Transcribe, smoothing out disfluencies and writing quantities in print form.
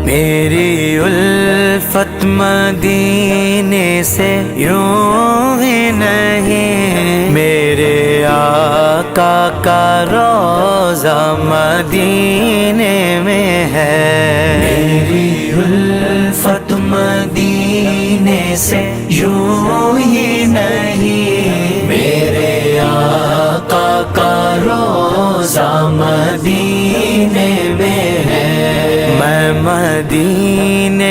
मेरी उल्फत मदीने से यूं ही नहीं, मेरे आका का रोज़ा मदीने में है। मेरी उल्फत मदीने से यूं ही नहीं, मेरे आका का रोज़ा मदीने में है। मैं मदीने